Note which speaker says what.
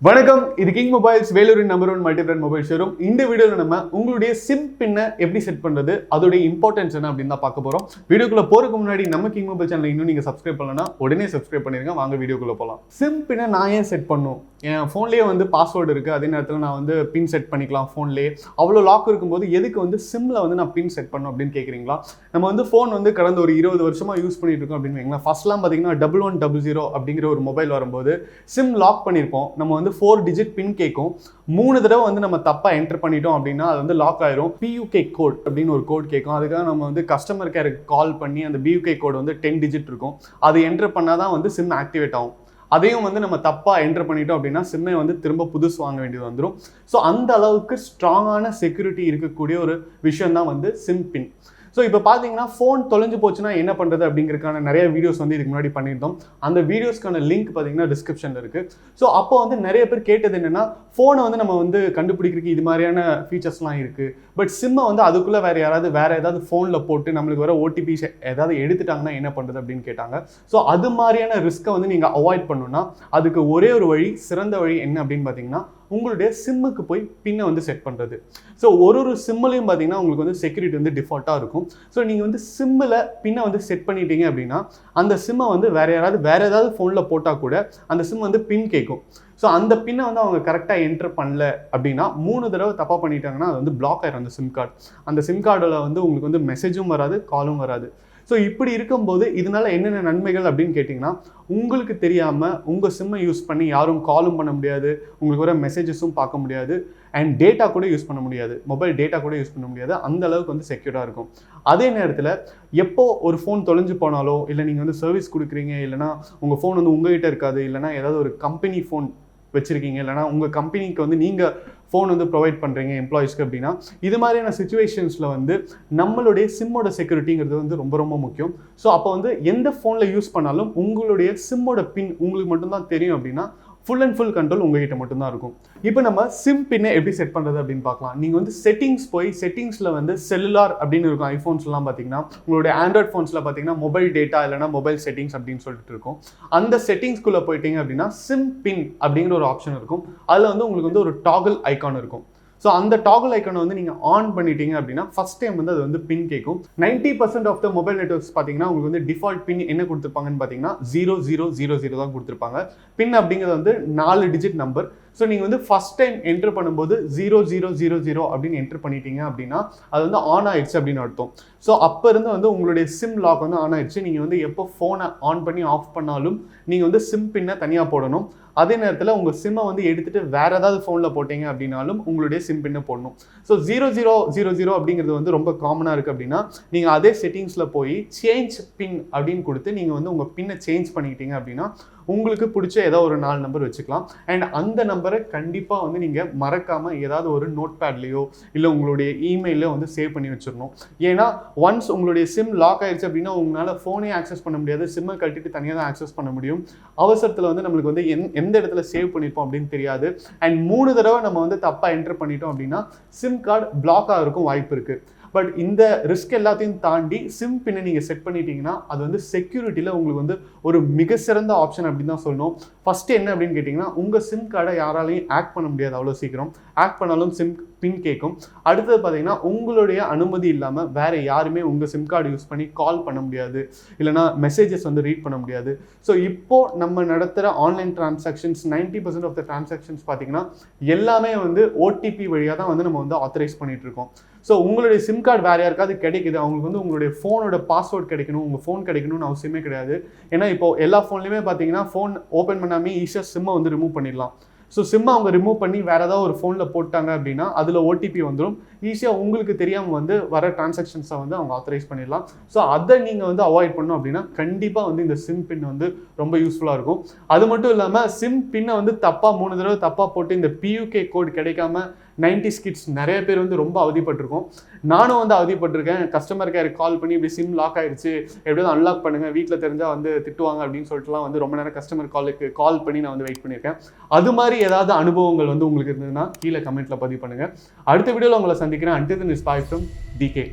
Speaker 1: வணக்கம், இது king mobiles வேலூரின் number 1 multi brand mobile showroom. இந்த வீடியோவில் நம்ம உங்களுடைய சிம் பின்னை எப்படி செட் பண்ணுறது, அதோடைய இம்பார்ட்டன்ஸ் என்ன அப்படின்னு தான் பார்க்க போகிறோம். வீடியோக்குள்ள போகிறதுக்கு முன்னாடி நம்ம கிங் மொபைல் சேனல் இன்னும் நீங்கள் சப்ஸ்கிரைப் பண்ணலன்னா உடனே சப்ஸ்கிரைப் பண்ணிருங்க. வாங்க வீடியோக்குள்ள போகலாம். சிம் பின்னை நான் ஏன் செட் பண்ணும்? என் ஃபோன்லேயே பாஸ்வேர்டு இருக்குது, அதே நேரத்தில் நான் பின் செட் பண்ணிக்கலாம் ஃபோன்லேயே. அவ்வளோ லாக் இருக்கும்போது எதுக்கு சிம்மில் நான் பின் செட் பண்ணும் அப்படின்னு கேட்குறீங்களா? நம்ம ஃபோன் கடந்த ஒரு 20 வருஷமாக யூஸ் பண்ணிட்டு இருக்கோம் அப்படின்னு வைங்களா. ஃபர்ஸ்ட்லாம் பார்த்தீங்கன்னா 1100 அப்படிங்கிற ஒரு மொபைல் வரும்போது சிம் லாக் பண்ணியிருப்போம். நம்ம 4 டிஜிட் பின் கேட்கும். 3 தடவை நம்ம தப்பா என்டர் பண்ணிட்டோம் அப்படின்னா அது லாக் ஆயிரும். PUK கோட் அப்படின்னு ஒரு கோட் கேட்கும். அதுக்காக நம்ம கஸ்டமர் கேருக்கு கால் பண்ணி அந்த PUK கோட் 10 டிஜிட் இருக்கும். அது என்டர் பண்ணாதான் சிம் ஆக்டிவேட் ஆகும். அதையும் நம்ம தப்பா என்டர் பண்ணிட்டோம் அப்படின்னா சிம்மை திரும்ப புதுசு வாங்க வேண்டியது வந்துடும். ஸோ அந்த அளவுக்கு ஸ்ட்ராங்கான செக்யூரிட்டி இருக்கக்கூடிய ஒரு விஷயம் தான் சிம் பின். ஸோ இப்போ பார்த்தீங்கன்னா ஃபோன் தொலைஞ்சு போச்சுன்னா என்ன பண்ணுறது அப்படிங்கிறதுக்கான நிறைய வீடியோஸ் இதுக்கு முன்னாடி பண்ணியிருந்தோம். அந்த வீடியோஸ்க்கான லிங்க் பார்த்தீங்கன்னா டிஸ்கிரிப்ஷனில் இருக்குது. ஸோ அப்போ நிறைய பேர் கேட்டது என்னென்னா, ஃபோனை நம்ம கண்டுபிடிக்கிறதுக்கு இது மாதிரியான ஃபீச்சர்ஸ்லாம் இருக்குது. பட் சிம்மை அதுக்குள்ளே வேறு ஏதாவது ஃபோனில் போட்டு நம்மளுக்கு வர OTP ஏதாவது எடுத்துட்டாங்கன்னா என்ன பண்ணுறது அப்படின்னு கேட்டாங்க. ஸோ அது மாதிரியான ரிஸ்க்கை நீங்கள் அவாய்ட் பண்ணணும்னா அதுக்கு ஒரே ஒரு வழி, சிறந்த வழி என்ன அப்படின்னு பார்த்தீங்கன்னா, உங்களுடைய சிம்முக்கு போய் பின்னை செட் பண்ணுறது. ஸோ ஒரு சிம்மிலையும் பார்த்தீங்கன்னா உங்களுக்கு செக்யூரிட்டி டிஃபால்ட்டாக இருக்கும். ஸோ நீங்கள் சிம்மில் பின்னை செட் பண்ணிட்டீங்க அப்படின்னா அந்த சிம்மை வேற ஏதாவது ஃபோனில் போட்டால் கூட அந்த சிம் பின் கேட்கும். ஸோ அந்த பின்னை அவங்க கரெக்டாக என்டர் பண்ணல அப்படின்னா 3 தடவை தப்பாக பண்ணிட்டாங்கன்னா அது பிளாக் ஆயிரும் அந்த சிம் கார்டு. அந்த சிம் கார்டில் உங்களுக்கு மெசேஜும் வராது, காலும் வராது. ஸோ இப்படி இருக்கும்போது இதனால என்னென்ன நன்மைகள் அப்படின்னு கேட்டிங்கன்னா, உங்களுக்கு தெரியாமல் உங்கள் சிம்மை யூஸ் பண்ணி யாரும் காலும் பண்ண முடியாது, உங்களுக்கு வர மெசேஜஸும் பார்க்க முடியாது, அண்ட் டேட்டா கூட யூஸ் பண்ண முடியாது, மொபைல் டேட்டா கூட யூஸ் பண்ண முடியாது. அந்த அளவுக்கு செக்யூராக இருக்கும். அதே நேரத்தில் எப்போ ஒரு ஃபோன் தொலைஞ்சு போனாலோ, இல்லை நீங்கள் சர்வீஸ் கொடுக்குறீங்க, இல்லைனா உங்கள் ஃபோன் உங்ககிட்ட இருக்காது, இல்லைனா ஏதாவது ஒரு கம்பெனி ஃபோன் வச்சுருக்கீங்க, இல்லைனா உங்கள் கம்பெனிக்கு நீங்கள் ஃபோன் ப்ரொவைட் பண்ணுறீங்க எம்ப்ளாயிஸ்க்கு அப்படின்னா, இது மாதிரியான சுச்சுவேஷன்ஸில் நம்மளுடைய சிம்மோட செக்யூரிட்டிங்கிறது ரொம்ப ரொம்ப முக்கியம். ஸோ அப்போ எந்த ஃபோனில் யூஸ் பண்ணாலும் உங்களுடைய சிம்மோட பின் உங்களுக்கு மட்டும்தான் தெரியும் அப்படின்னா ஃபுல் அண்ட் ஃபுல் கண்ட்ரோல் உங்ககிட்ட மட்டும்தான் இருக்கும். இப்போ நம்ம சிம் பின்னை எப்படி செட் பண்ணுறது அப்படின்னு பார்க்கலாம். நீங்கள் செட்டிங்ஸ் போய் செட்டிங்ஸில் செல்லுலார் அப்படின்னு இருக்கும். ஐஃபோன்ஸ்லாம் பார்த்தீங்கன்னா, உங்களுடைய ஆண்ட்ராய்ட் ஃபோன்ஸில் பார்த்தீங்கன்னா மொபைல் டேட்டா இல்லைனா மொபைல் செட்டிங்ஸ் அப்படின்னு சொல்லிட்டு இருக்கும். அந்த செட்டிங்ஸ்குள்ளே போயிட்டீங்க அப்படின்னா சிம் பின் அப்படிங்கிற ஒரு ஆப்ஷன் இருக்கும். அதில் உங்களுக்கு ஒரு டாகல் ஐக்கான் இருக்கும். ஸோ அந்த டாகல் ஐக்கானை நீங்கள் ஆன் பண்ணிட்டீங்க அப்படின்னா ஃபர்ஸ்ட் டைம் அது பின் கேட்கும். 90% ஆஃப் த மொபைல் நெட்வொர்க்ஸ் பார்த்தீங்கன்னா உங்களுக்கு டிஃபால்ட் பின் என்ன கொடுத்துருப்பாங்கன்னு பார்த்தீங்கன்னா 0000 தான் கொடுத்துருப்பாங்க. பின் அப்படிங்கிறது 4 டிஜிட் நம்பர். ஸோ நீங்கள் ஃபர்ஸ்ட் டைம் என்டர் பண்ணும்போது 0000 அப்படின்னு என்டர் பண்ணிட்டீங்க அப்படின்னா அது ஆன் ஆயிடுச்சு அப்படின்னு அர்த்தம். ஸோ அப்போ இருந்து உங்களுடைய சிம் லாக் ஆன் ஆயிடுச்சு. நீங்கள் எப்போ ஃபோனை ஆன் பண்ணி ஆஃப் பண்ணாலும் நீங்கள் சிம் பின்னை தனியாக போடணும். அதே நேரத்தில் உங்கள் சிம்மை எடுத்துகிட்டு வேறு ஏதாவது ஃபோனில் போட்டீங்க அப்படின்னாலும் உங்களுடைய சிம் பின்னை போடணும். ஸோ 0000 அப்படிங்கிறது ரொம்ப காமனாக இருக்குது அப்படின்னா நீங்கள் அதே செட்டிங்ஸில் போய் சேஞ்ச் பின் அப்படின்னு கொடுத்து நீங்கள் உங்கள் பின்னை சேஞ்ச் பண்ணிக்கிட்டீங்க அப்படின்னா உங்களுக்கு பிடிச்ச ஏதோ ஒரு 4 நம்பர் வச்சுக்கலாம். அண்ட் அந்த நம்பரை கண்டிப்பாக நீங்கள் மறக்காமல் ஏதாவது ஒரு நோட் பேட்லேயோ இல்லை உங்களுடைய இமெயிலையோ சேவ் பண்ணி வச்சிடணும். ஏன்னா ஒன்ஸ் உங்களுடைய சிம் லாக் ஆயிடுச்சு அப்படின்னா உங்களால் ஃபோனே ஆக்சஸ் பண்ண முடியாது, சிம்மை கட்டிட்டு தனியாக தான் ஆக்சஸ் பண்ண முடியும். அவசரத்தில் நம்மளுக்கு எந்த இடத்துல சேவ் பண்ணியிருப்போம் அப்படின்னு தெரியாது. அண்ட் 3 தடவை நம்ம தப்பாக என்டர் பண்ணிட்டோம் அப்படின்னா சிம் கார்டு பிளாக் ஆகிறதுக்கும் வாய்ப்பு இருக்குது. பட் இந்த ரிஸ்க் எல்லாத்தையும் தாண்டி சிம் பின்னை நீங்கள் செட் பண்ணிட்டீங்கன்னா அது செக்யூரிட்டியில் உங்களுக்கு ஒரு மிக சிறந்த ஆப்ஷன் அப்படின்னு தான் சொல்லணும். ஃபர்ஸ்ட் என்ன அப்படின்னு கேட்டிங்கன்னா, உங்கள் சிம் கார்டை யாராலையும் ஆக்ட் பண்ண முடியாது அவ்வளோ சீக்கிரம். ஆக்ட் பண்ணாலும் சிம் பின் கேட்கும். அடுத்தது பார்த்தீங்கன்னா, உங்களுடைய அனுமதி இல்லாமல் வேறு யாருமே உங்கள் சிம் கார்டு யூஸ் பண்ணி கால் பண்ண முடியாது, இல்லைனா மெசேஜஸ் ரீட் பண்ண முடியாது. ஸோ இப்போது நம்ம நடத்துகிற online transactions 90% of the transactions பார்த்தீங்கன்னா எல்லாமே OTP வழியாக தான் நம்ம ஆத்தரைஸ் பண்ணிட்டு இருக்கோம். ஸோ உங்களுடைய சிம் கார்டு வேறு யாருக்காவது கிடைக்குது, அவங்களுக்கு உங்களுடைய ஃபோனோட பாஸ்வேர்ட் கிடைக்கணும், உங்கள் ஃபோன் கிடைக்கணும்னு அவசியமே கிடையாது. ஏன்னா இப்போ எல்லா ஃபோன்லையுமே பார்த்தீங்கன்னா ஃபோன் ஓப்பன் பண்ணாமே ஈஸியாக சிம்மை ரிமூவ் பண்ணிடலாம். ஸோ சிம்மை அவங்க ரிமூவ் பண்ணி வேறு ஏதாவது ஒரு ஃபோனில் போட்டாங்க அப்படின்னா அதில் OTP வந்துடும். ஈஸியாக உங்களுக்கு தெரியாமல் வர டிரான்சாக்ஷன்ஸை அவங்க ஆத்தரைஸ் பண்ணிடலாம். ஸோ அதை நீங்கள் அவாய்ட் பண்ணணும் அப்படின்னா கண்டிப்பாக இந்த சிம் பின் ரொம்ப யூஸ்ஃபுல்லாக இருக்கும். அது மட்டும் இல்லாமல் சிம் பின்னை தப்பாக 3 தடவை தப்பாக போட்டு இந்த PUK கோட் கிடைக்காம 90s கிட்ஸ் நிறைய பேர் ரொம்ப அவதிப்பட்டிருக்கோம். நானும் அவதிப்பட்டிருக்கேன். கஸ்டமர் கேருக்கு கால் பண்ணி இப்படி சிம் லாக் ஆயிடுச்சு, எப்படியாவது அன்லாக் பண்ணுங்கள், வீட்டில் தெரிஞ்சால் திட்டுவாங்க அப்படின்னு சொல்லிட்டுலாம் ரொம்ப நேரம் கஸ்டமர் கால் பண்ணி நான் வெயிட் பண்ணியிருக்கேன். அது மாதிரி ஏதாவது அனுபவங்கள் உங்களுக்கு இருந்ததுன்னா கீழே கமெண்ட்டில் பதிவு பண்ணுங்கள். அடுத்த வீடியோவில் உங்களை சந்திக்கிறேன். Until then, it's bye from DK.